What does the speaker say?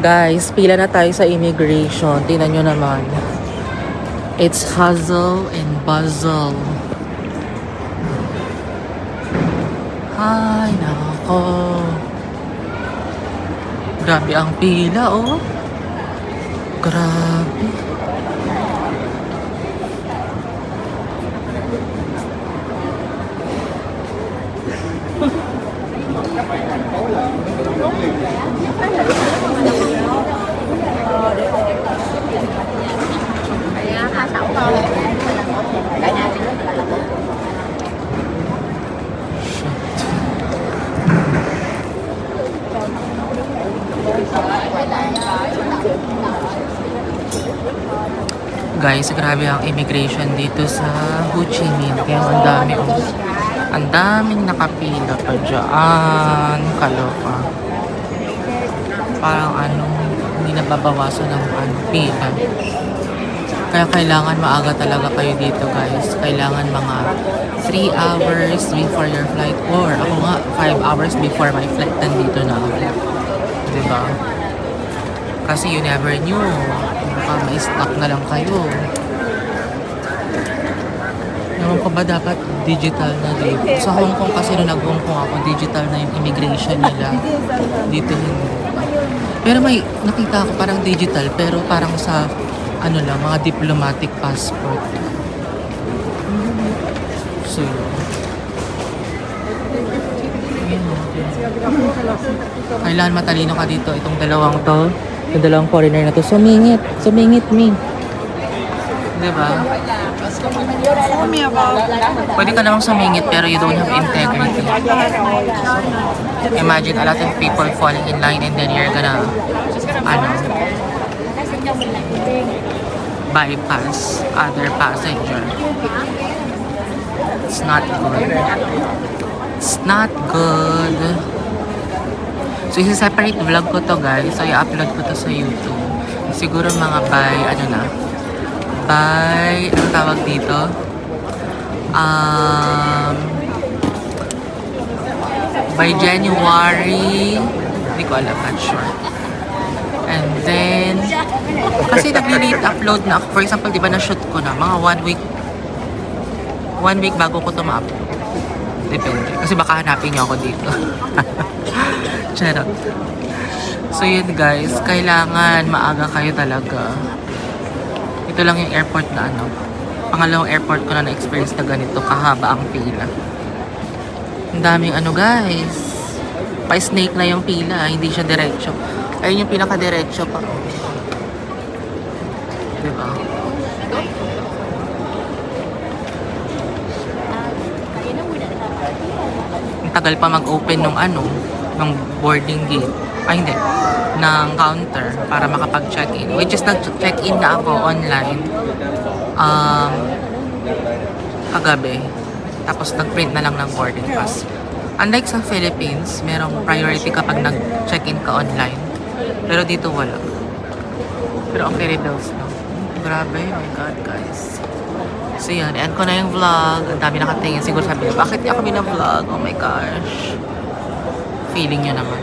Guys, pila na tayo sa immigration. Tingnan nyo naman. It's hustle and bustle. Ay, nako. Grabe ang pila, oh. Grabe. Guys, grabe ang immigration dito sa Ho Chi Minh. Kaya ang daming nakapila pa dyan. Kaloka. Parang hindi nababawasan ng pila. Kaya kailangan maaga talaga kayo dito, guys. Kailangan mga 3 hours before your flight. Or ako nga, 5 hours before my flight. Nandito na ako. Diba? Kasi you never knew. Baka ma-stuck na lang kayo. Naman ko ba dapat digital na dito? Sa Hong Kong kasi nung nag-Hong Kong ako, digital na yung immigration nila. Dito hindi. Pero may nakita ako parang digital, pero parang sa mga diplomatic passport. So, kailangan matalino ka dito. Itong dalawang foreigner na to. Sumingit me. Diba? Pwede ka namang sumingit pero you don't have integrity. Imagine a lot of people falling in line and then you're gonna bypass other passenger. It's not good. It's not good. So, isa-separate vlog ko to, guys. So, i-upload ko to sa YouTube. Siguro mga anong tawag dito? By January, hindi ko alam, not sure. And then, kasi nag-late upload na ako. For example, di ba na-shoot ko na, mga 1 week bago ko to ma-upload. Depende. Kasi baka hanapin niyo ako dito. Charot. So yun guys, kailangan maaga kayo talaga. Ito lang yung airport na pangalawang airport ko na na-experience na ganito kahaba ang pila. Ang daming guys. Pa-snake na yung pila, hindi siya diretso. Ayun yung pinaka-diretso pa. Diba? Ang tagal pa mag-open ng boarding gate. Ay, hindi. Ng counter para makapag-check-in. Which is nag-check-in na ako online. Kagabi. Tapos nag-print na lang ng boarding pass. Unlike sa Philippines, merong priority kapag nag-check-in ka online. Pero dito wala. Pero okay rin daw. Grabe, oh my God, guys. So yan, end ko na yung vlog. Ang dami nakatingin. Siguro sabi nyo, bakit di ako vlog? Oh my gosh. Feeling nyo naman.